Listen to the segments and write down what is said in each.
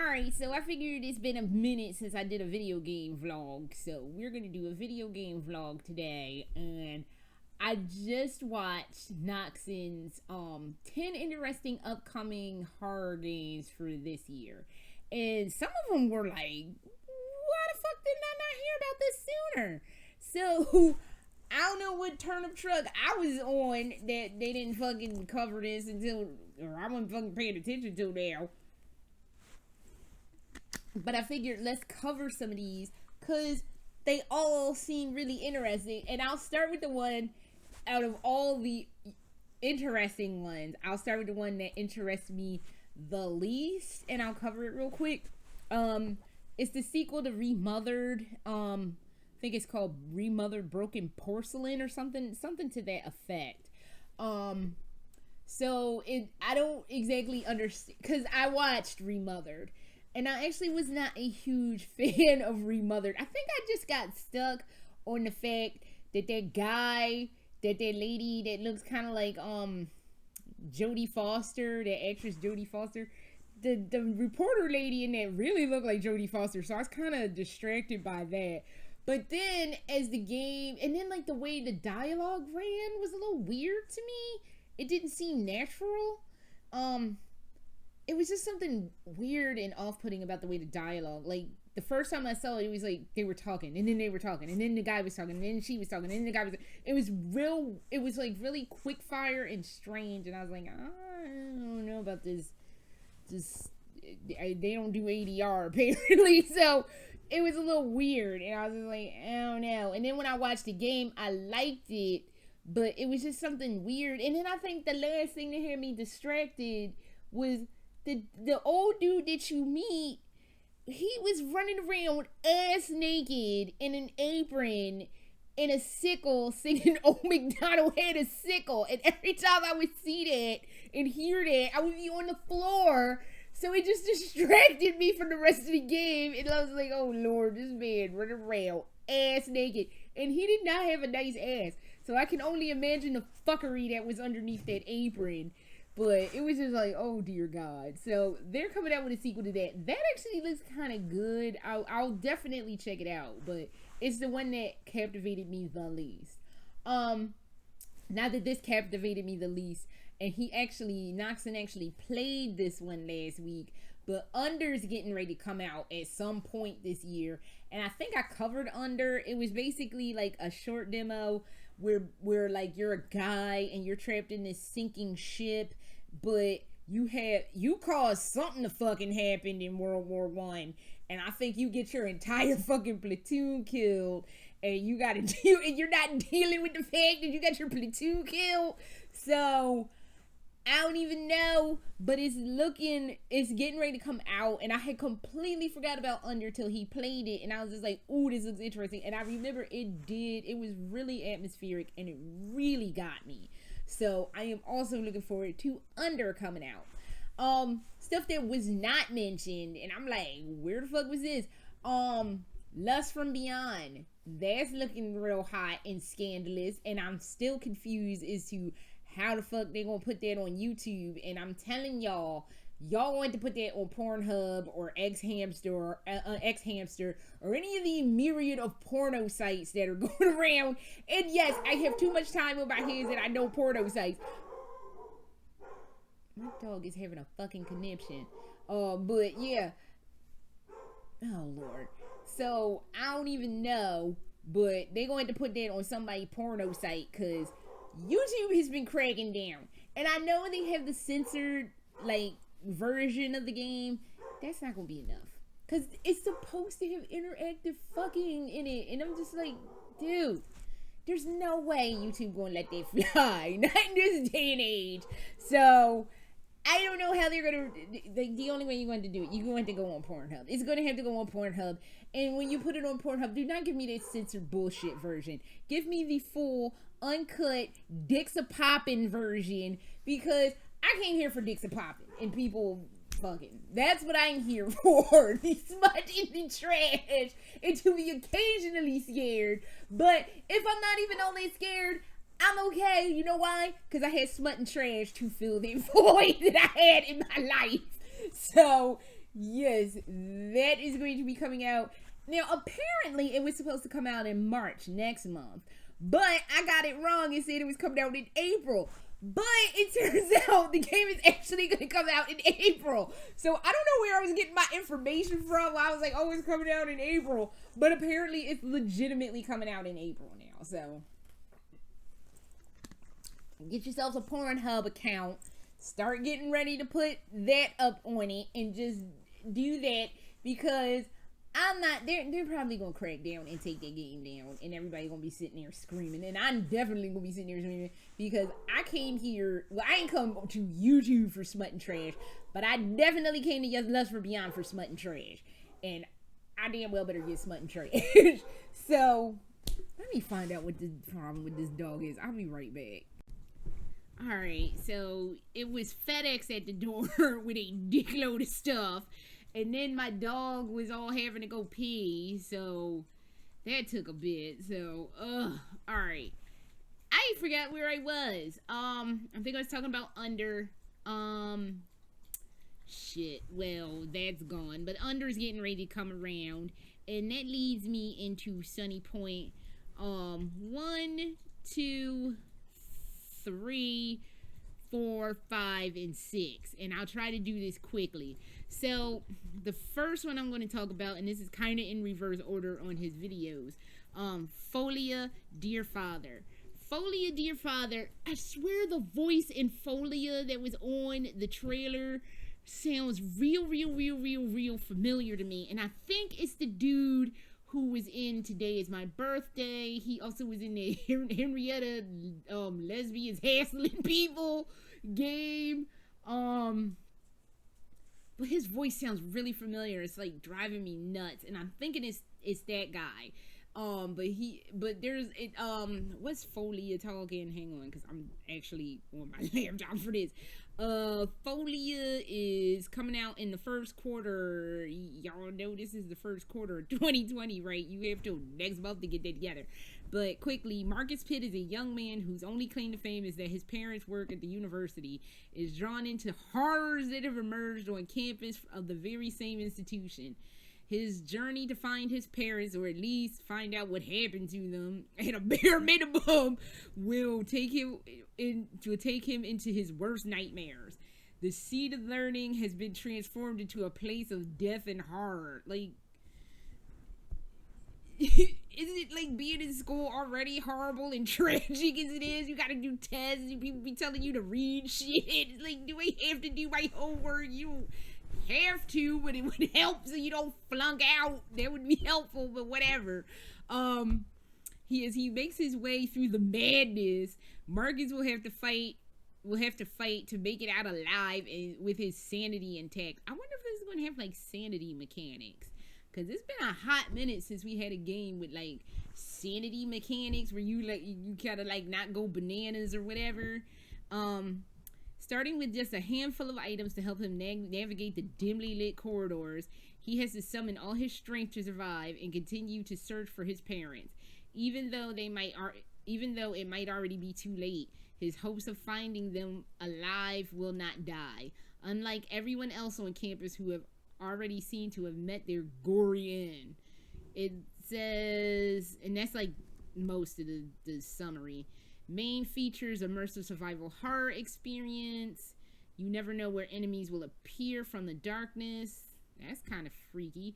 Alright, so I figured it's been a minute since I did a video game vlog, so we're gonna do a video game vlog today, and I just watched Neesons' 10 interesting upcoming horror games for this year, and some of them were like, why the fuck did I not hear about this sooner? So, I don't know what turnip truck I was on that they didn't fucking cover this until, or I wasn't fucking paying attention to now. But I figured let's cover some of these because they all seem really interesting. And I'll start with the one out of all the interesting ones. I'll start with the one that interests me the least, and I'll cover it real quick. It's the sequel to Remothered. I think it's called Remothered Broken Porcelain or something to that effect. So I don't exactly understand because I watched Remothered. And I actually was not a huge fan of Remothered. I think I just got stuck on the fact that that lady that looks kind of like Jodie Foster, the actress Jodie Foster, the reporter lady in that really looked like Jodie Foster. So I was kind of distracted by that. But then as the game, and then like the way the dialogue ran was a little weird to me. It didn't seem natural. It was just something weird and off-putting about the way the dialogue, like, the first time I saw it, it was like, they were talking, and then they were talking, and then the guy was talking, and then she was talking, and then the guy was, it was like really quick fire and strange, and I was like, I don't know about this, they don't do ADR, apparently, so, it was a little weird, and I was just like, I don't know, and then when I watched the game, I liked it, but it was just something weird, and then I think the last thing that had me distracted was the old dude that you meet. He was running around ass naked in an apron and a sickle, singing "Oh McDonald had a sickle," and every time I would see that and hear that, I would be on the floor. So it just distracted me from the rest of the game, and I was like, "Oh Lord, this man running around ass naked," and he did not have a nice ass. So I can only imagine the fuckery that was underneath that apron. But it was just like, oh dear God. So they're coming out with a sequel to that. That actually looks kind of good. I'll definitely check it out. But it's the one that captivated me the least. Now that this captivated me the least, and Noxon actually played this one last week. But Under's getting ready to come out at some point this year. And I think I covered Under. It was basically like a short demo where like you're a guy and you're trapped in this sinking ship, but you caused something to fucking happen in World War I, and I think you get your entire fucking platoon killed, and you gotta deal, and you're not dealing with the fact that you got your platoon killed. So I don't even know, but it's getting ready to come out, and I had completely forgot about Under till he played it, and I was just like, ooh, this looks interesting, and I remember it was really atmospheric, and it really got me. So I am also looking forward to Under coming out. Stuff that was not mentioned, and I'm like, where the fuck was this? Lust from Beyond. That's looking real hot and scandalous, and I'm still confused as to how the fuck they gonna put that on YouTube. And I'm telling y'all want to put that on Pornhub or X-Hamster or any of the myriad of porno sites that are going around. And yes, I have too much time on my hands and I know porno sites. My dog is having a fucking conniption. But yeah. Oh Lord. So I don't even know, but they're going to put that on somebody's porno site because YouTube has been cracking down. And I know they have the censored, like, version of the game. That's not gonna be enough. Because it's supposed to have interactive fucking in it. And I'm just like, dude, there's no way YouTube gonna let that fly. Not in this day and age. So, I don't know how they're gonna, the only way you're going to do it, you're going to go on Pornhub. It's going to have to go on Pornhub. And when you put it on Pornhub, do not give me that censored bullshit version. Give me the full, uncut, dicks a poppin' version, because I came here for dicks a poppin' and people fucking. That's what I'm here for. The smut in the trash and to be occasionally scared. But if I'm not even only scared, I'm okay. You know why? Because I had smut and trash to fill the void that I had in my life. So Yes, that is going to be coming out. Now, apparently, it was supposed to come out in March next month, but I got it wrong and said it was coming out in April. But it turns out the game is actually going to come out in April. So I don't know where I was getting my information from. I was like, oh, it's coming out in April. But apparently, it's legitimately coming out in April now. So get yourselves a Pornhub account. Start getting ready to put that up on it and just do that, because I'm not, they're probably gonna crack down and take that game down, and everybody gonna be sitting there screaming, and I'm definitely gonna be sitting there screaming, because I came here, well, I ain't come to YouTube for smut and trash, but I definitely came to Lust for Beyond for smut and trash, and I damn well better get smut and trash. So let me find out what the problem with this dog is. I'll be right back. Alright, so it was FedEx at the door with a dickload of stuff, and then my dog was all having to go pee, so that took a bit. So, alright. I forgot where I was. I think I was talking about Under. Shit, well, that's gone, but Under's getting ready to come around, and that leads me into Sunny Point. 1, 2, 3, 4, 5, and 6, and I'll try to do this quickly. So the first one I'm going to talk about, and this is kind of in reverse order on his videos, Folia Dear Father. Folia Dear Father, I swear the voice in Folia that was on the trailer sounds real familiar to me, and I think it's the dude who was in Today Is My Birthday. He also was in the Henrietta Lesbians Hassling People game. But his voice sounds really familiar. It's like driving me nuts, and I'm thinking it's that guy. But there's it. What's Folia talking? Hang on, because I'm actually on my laptop for this. Folia is coming out in the first quarter. Y'all know this is the first quarter of 2020, right? You have till next month to get that together. But quickly, Marcus Pitt is a young man whose only claim to fame is that his parents work at the university, is drawn into horrors that have emerged on campus of the very same institution. His journey to find his parents, or at least find out what happened to them, at a bare minimum, will take him into his worst nightmares. The seed of learning has been transformed into a place of death and horror. Like, isn't it like being in school already horrible and tragic as it is? You gotta do tests and people be telling you to read shit. It's like, do I have to do my homework? You don't have to, but it would help so you don't flunk out. That would be helpful, but whatever. He makes his way through the madness, Marcus will have to fight to make it out alive and with his sanity intact. I wonder if this is gonna have like sanity mechanics, because it's been a hot minute since we had a game with like sanity mechanics where you kind of like not go bananas or whatever. Starting with just a handful of items to help him navigate the dimly lit corridors, he has to summon all his strength to survive and continue to search for his parents. Even though it might already be too late, his hopes of finding them alive will not die. Unlike everyone else on campus who have already seemed to have met their gory end. It says, and that's like most of the summary. Main features: immersive survival horror experience. You never know where enemies will appear from the darkness. That's kind of freaky.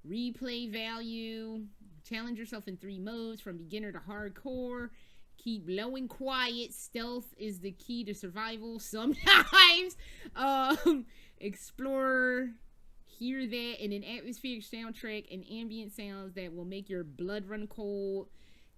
Replay value. Challenge yourself in 3 modes, from beginner to hardcore. Keep low and quiet. Stealth is the key to survival sometimes. Explore, hear that, and an atmospheric soundtrack and ambient sounds that will make your blood run cold.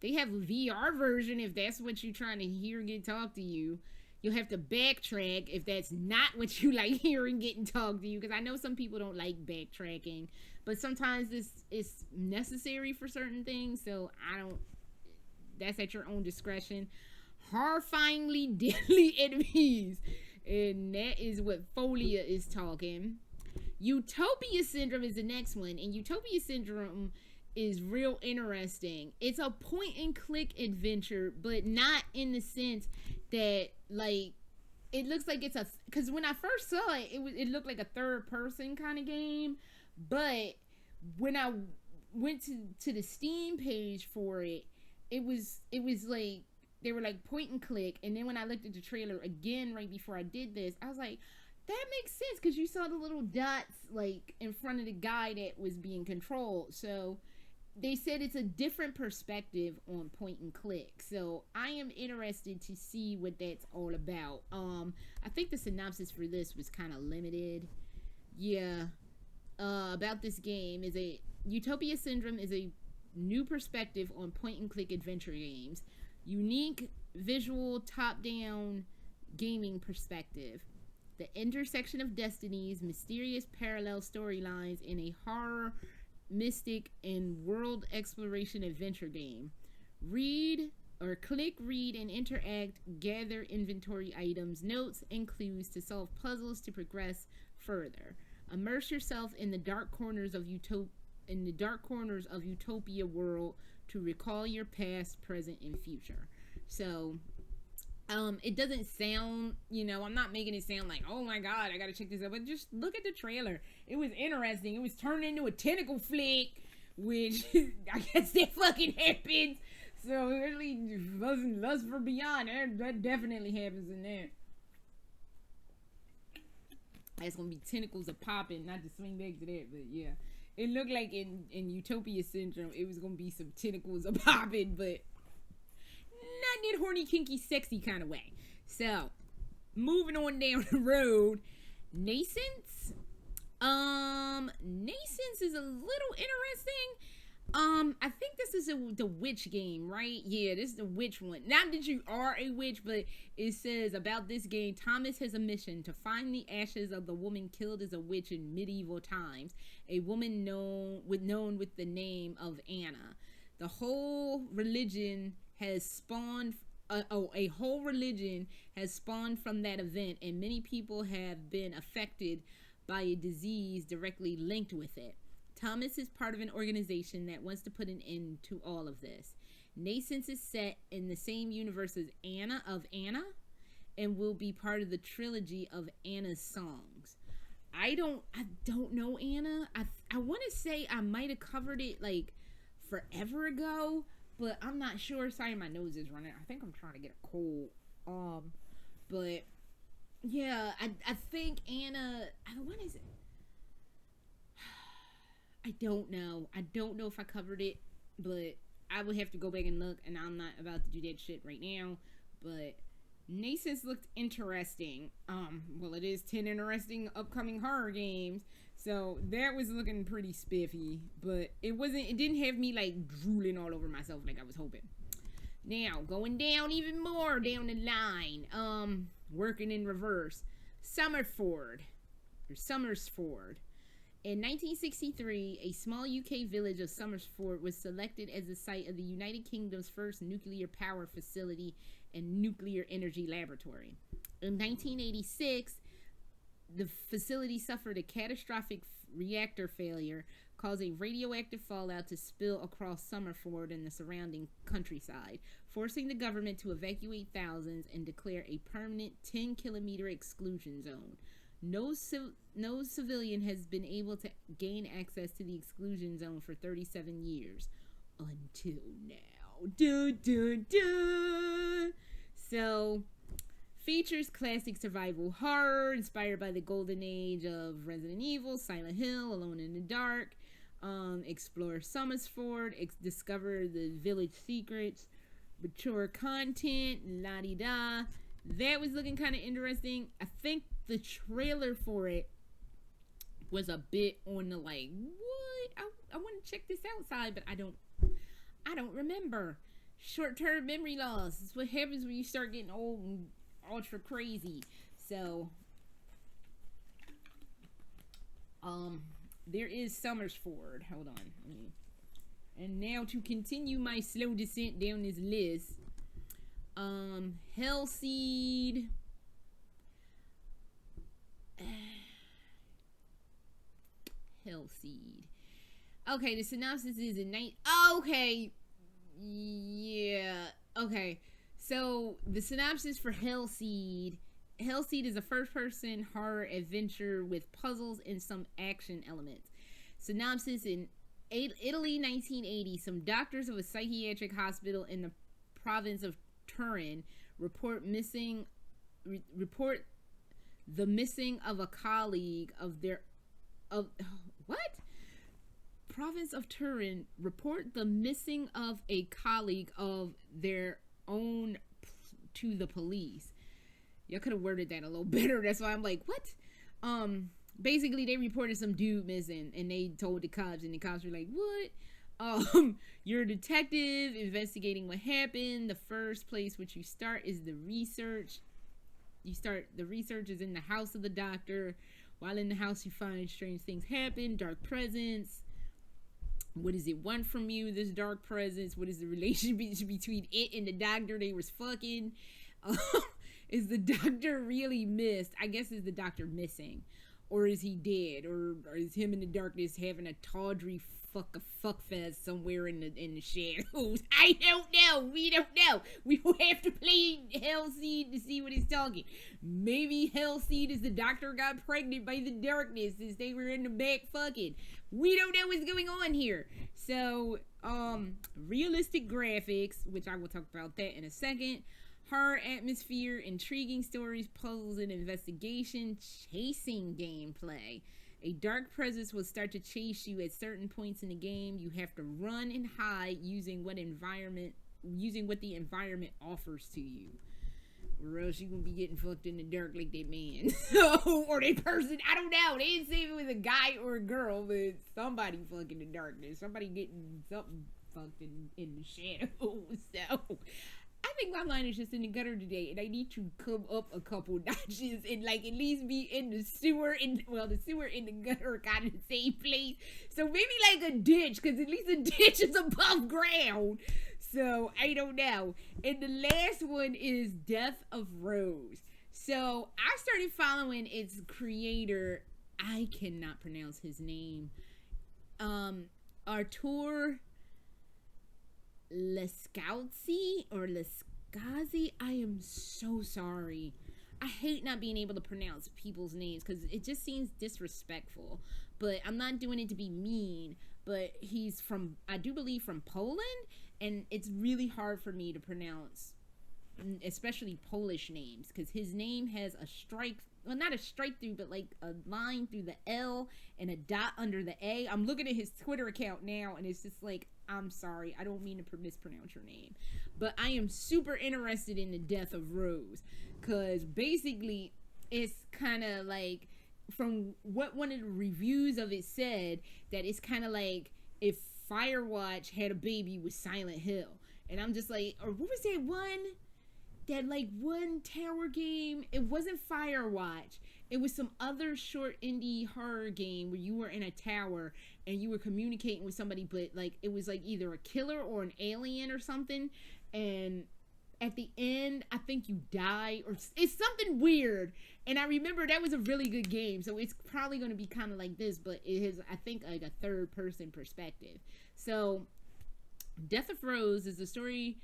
They have a VR version if that's what you're trying to hear get talk to you. You'll have to backtrack if that's not what you like hearing getting talk to you, because I know some people don't like backtracking, but sometimes this is necessary for certain things, so that's at your own discretion. Horrifyingly deadly enemies, and that is what Folia is talking. Utopia Syndrome is the next one, and Utopia Syndrome is real interesting. It's a point and click adventure, but not in the sense that like it looks like it's a, because when I first saw it, it looked like a third person kind of game, but when I went to the Steam page for it, it was like they were like point and click, and then when I looked at the trailer again right before I did this, I was like, that makes sense because you saw the little dots like in front of the guy that was being controlled. So they said it's a different perspective on point and click. So I am interested to see what that's all about. I think the synopsis for this was kind of limited. Yeah. About this game is a Utopia Syndrome is a new perspective on point and click adventure games. Unique visual top-down gaming perspective. The intersection of destinies, mysterious parallel storylines in a horror, mystic, and world exploration adventure game. Read or click, read, and interact, gather inventory items, notes, and clues to solve puzzles to progress further. Immerse yourself in the dark corners of Utopia world to recall your past, present, and future. So it doesn't sound, I'm not making it sound like, oh my god, I gotta check this out, but just look at the trailer. It was interesting. It was turned into a tentacle flick, which I guess that fucking happens. So really, Lust for Beyond, that definitely happens in there. That's gonna be tentacles are popping, not to swing back to that, but yeah. It looked like in Utopia Syndrome, it was gonna be some tentacles are popping, but not in that horny, kinky, sexy kind of way. So, moving on down the road, Neesons. Neesons is a little interesting. I think this is the witch game, right? Yeah, this is the witch one. Not that you are a witch, but it says about this game, Thomas has a mission to find the ashes of the woman killed as a witch in medieval times. A woman known with the name of Anna. The whole religion has spawned. A whole religion has spawned from that event, and many people have been affected by a disease directly linked with it. Thomas is part of an organization that wants to put an end to all of this. Neesons is set in the same universe as Anna and will be part of the trilogy of Anna's songs. I don't know Anna. I want to say I might have covered it like forever ago, but I'm not sure. Sorry, my nose is running. I think I'm trying to get a cold. But yeah, I think Anna. What is it? I don't know. I don't know if I covered it, but I would have to go back and look, and I'm not about to do that shit right now. But Neesons looked interesting. Well, it is 10 interesting upcoming horror games, so that was looking pretty spiffy. But it didn't have me like drooling all over myself like I was hoping. Now, going down even more down the line, working in reverse, Summersford. In 1963, a small UK village of Summersford was selected as the site of the United Kingdom's first nuclear power facility and nuclear energy laboratory. In 1986, the facility suffered a catastrophic reactor failure, causing radioactive fallout to spill across Summersford and the surrounding countryside, forcing the government to evacuate thousands and declare a permanent 10-kilometer exclusion zone. No civilian has been able to gain access to the exclusion zone for 37 years. Until now. Dun, dun, dun. So, features classic survival horror inspired by the golden age of Resident Evil, Silent Hill, Alone in the Dark. Explore Summersford, discover the village secrets, mature content, la-di-da. That was looking kind of interesting. I think the trailer for it was a bit on the like, what? I want to check this outside, but I don't remember. Short-term memory loss. It's what happens when you start getting old and ultra crazy. So, there is Summersford. Hold on. And now to continue my slow descent down this list. Hellseed. Hellseed. Okay, the synopsis is a night. Okay. Yeah. Okay. So the synopsis for Hellseed Hellseed is a first-person horror adventure with puzzles and some action elements. Synopsis: in Italy, 1980, some doctors of a psychiatric hospital in the province of Turin report the missing of a colleague of their what? Province of Turin report the missing of a colleague of their own to the police. Y'all could have worded that a little better. That's why I'm like, what? Basically they reported some dude missing and they told the cops, and the cops were like, what? You're a detective investigating what happened. The first place which you start is the research. The research is in the house of the doctor. While in the house you find strange things happen, dark presence. What does it want from you, this dark presence? What is the relationship between it and the doctor they was fucking? Is the doctor really missed? I guess, is the doctor missing? Or is he dead? Or is him in the darkness having a tawdry fuck fest somewhere in the shadows? I don't know. We don't know. We will have to play Hellseed to see what he's talking. Maybe Hellseed is the doctor got pregnant by the darkness as they were in the back fucking. We don't know what's going on here. So, realistic graphics, which I will talk about that in a second. Horror atmosphere, intriguing stories, puzzles, and investigation, chasing gameplay. A dark presence will start to chase you at certain points in the game. You have to run and hide using what the environment offers to you. Or else you gonna be getting fucked in the dark like that man. Or that person. I don't know. They didn't say if it was a guy or a girl, but somebody fucking in the darkness. Somebody getting something fucked in the shadows. So I think my line is just in the gutter today, and I need to come up a couple notches and like at least be in the sewer. The sewer and the gutter are kind of the same place, so maybe like a ditch, because at least a ditch is above ground. So I don't know. And the last one is Death of Rose. So I started following its creator. I cannot pronounce his name. Artur Lescauzi or Lescazi. I am so sorry. I hate not being able to pronounce people's names because it just seems disrespectful. But I'm not doing it to be mean. But he's from, I do believe, from Poland, and it's really hard for me to pronounce, especially Polish names, because his name has a strike, well, not a strike through, but like a line through the L and a dot under the A. I'm looking at his Twitter account now, and it's just like, I'm sorry, I don't mean to mispronounce your name, but I am super interested in the Death of Rose, because basically it's kind of like, from what one of the reviews of it said, that it's kind of like if Firewatch had a baby with Silent Hill. And I'm just like, or what was that one tower game? It wasn't Firewatch. It was some other short indie horror game where you were in a tower and you were communicating with somebody, but like it was like either a killer or an alien or something, and at the end I think you die, or it's something weird. And I remember that was a really good game, so it's probably going to be kind of like this, but it has, I think, like a third person perspective. So Death of Rose is a story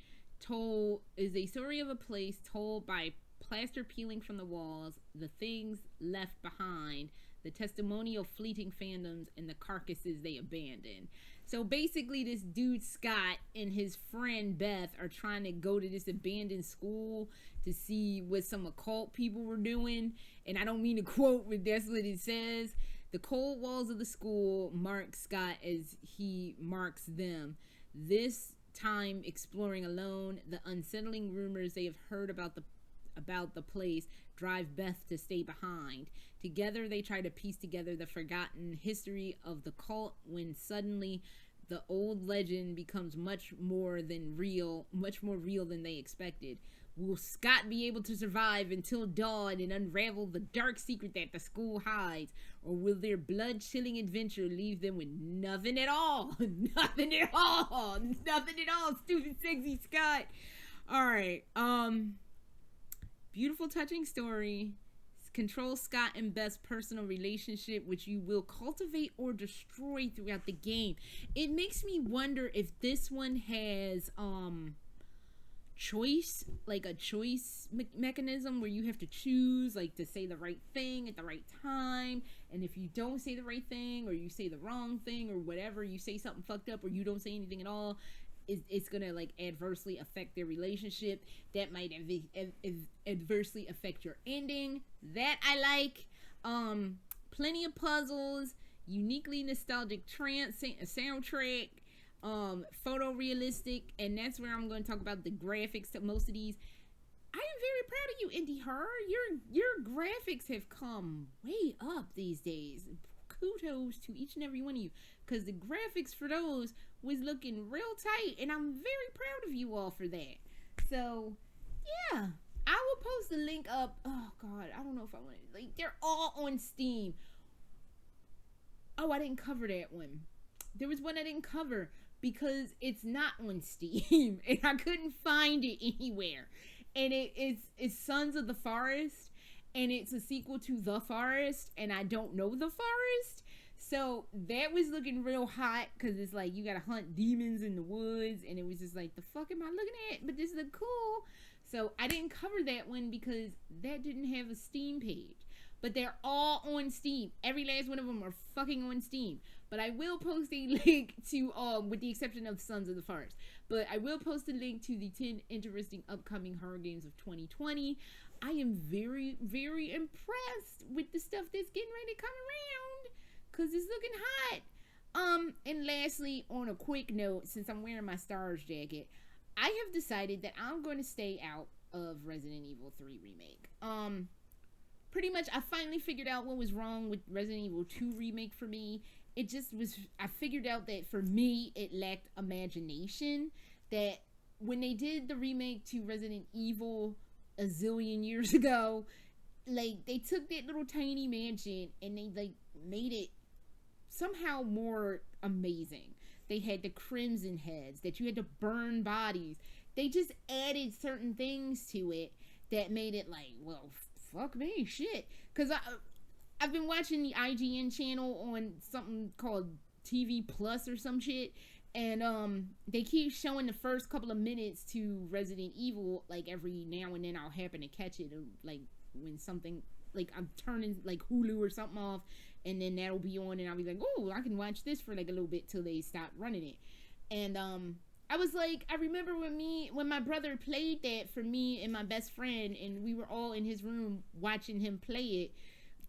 of a place told by plaster peeling from the walls, the things left behind, the testimonial fleeting fandoms, and the carcasses they abandoned. So basically this dude Scott and his friend Beth are trying to go to this abandoned school to see what some occult people were doing. And I don't mean to quote, but that's what it says. The cold walls of the school mark Scott as he marks them. This time exploring alone, the unsettling rumors they have heard about the place drive Beth to stay behind. Together they try to piece together the forgotten history of the cult, when suddenly the old legend becomes much more real than they expected. Will Scott be able to survive until dawn and unravel the dark secret that the school hides? Or will their blood-chilling adventure leave them with nothing at all? Nothing at all! Nothing at all, stupid sexy Scott! Alright, beautiful, touching story. Control Scott and Beth's personal relationship, which you will cultivate or destroy throughout the game. It makes me wonder if this one has choice, like a choice mechanism where you have to choose, like, to say the right thing at the right time. And if you don't say the right thing, or you say the wrong thing, or whatever, you say something fucked up, or you don't say anything at all, it's gonna, like, adversely affect their relationship. That might adversely affect your ending. That I like. Plenty of puzzles, uniquely nostalgic soundtrack, photorealistic, and that's where I'm going to talk about the graphics to most of these. I am very proud of you, Indie Horror. Your graphics have come way up these days. Kudos to each and every one of you, because the graphics for those was looking real tight, and I'm very proud of you all for that. So, yeah. I will post the link up. Oh, God. I don't know if I want to. Like, they're all on Steam. Oh, I didn't cover that one. There was one I didn't cover because it's not on Steam. And I couldn't find it anywhere. And it's Sons of the Forest. And it's a sequel to The Forest. And I don't know The Forest. So that was looking real hot. Because it's like you got to hunt demons in the woods. And it was just like, the fuck am I looking at? But this look cool. So I didn't cover that one because that didn't have a Steam page. But they're all on Steam. Every last one of them are fucking on Steam. But I will post a link to, with the exception of Sons of the Forest. But I will post a link to the 10 interesting upcoming horror games of 2020. I am very, very impressed with the stuff that's getting ready to come around. Because it's looking hot. And lastly, on a quick note, since I'm wearing my Stars jacket, I have decided that I'm going to stay out of Resident Evil 3 Remake. Pretty much, I finally figured out what was wrong with Resident Evil 2 Remake for me. It just was, I figured out that for me, it lacked imagination. That when they did the remake to Resident Evil a zillion years ago, like, they took that little tiny mansion and they, like, made it somehow more amazing. They had the crimson heads, that you had to burn bodies. They just added certain things to it that made it like, well, fuck me, shit. Because I've been watching the IGN channel on something called TV Plus or some shit. And they keep showing the first couple of minutes to Resident Evil. Like, every now and then I'll happen to catch it. Like, when something, like, I'm turning, like, Hulu or something off. And then that'll be on, and I'll be like, oh, I can watch this for, like, a little bit till they stop running it. And, I was like, I remember when my brother played that for me and my best friend, and we were all in his room watching him play it.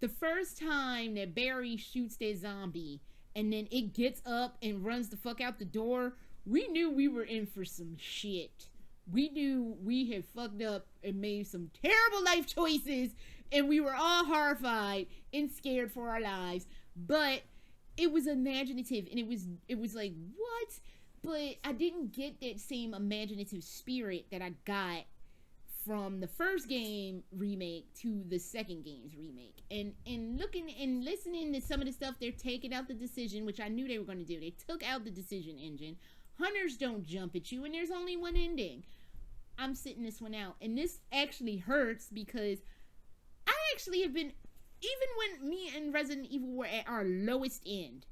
The first time that Barry shoots that zombie, and then it gets up and runs the fuck out the door, we knew we were in for some shit. We knew we had fucked up and made some terrible life choices, and we were all horrified and scared for our lives. But it was imaginative, and it was like, what? But I didn't get that same imaginative spirit that I got from the first game remake to the second game's remake. And looking and listening to some of the stuff, they're taking out the decision, which I knew they were going to do. They took out the decision engine. Hunters don't jump at you, and there's only one ending. I'm sitting this one out, and this actually hurts because I actually have been, even when me and Resident Evil were at our lowest end,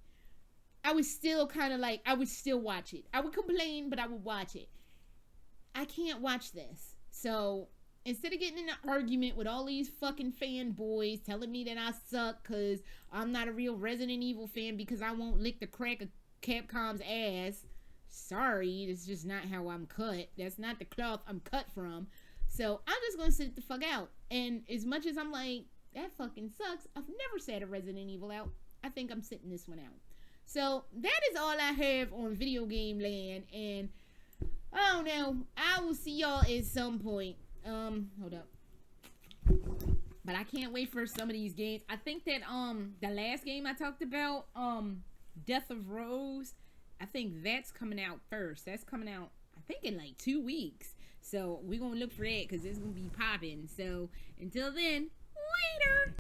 I was still kind of like, I would still watch it. I would complain, but I would watch it. I can't watch this. So instead of getting in an argument with all these fucking fanboys telling me that I suck because I'm not a real Resident Evil fan because I won't lick the crack of Capcom's ass. Sorry, that's just not how I'm cut. That's not the cloth I'm cut from. So I'm just going to sit the fuck out. And as much as I'm like, that fucking sucks, I've never sat a Resident Evil out. I think I'm sitting this one out. So that is all I have on Video Game Land. And I don't know. I will see y'all at some point. Hold up. But I can't wait for some of these games. I think that the last game I talked about, Death of Rose, I think that's coming out first. That's coming out, I think, in like 2 weeks. So we're gonna look for that because it's gonna be popping. So until then, later.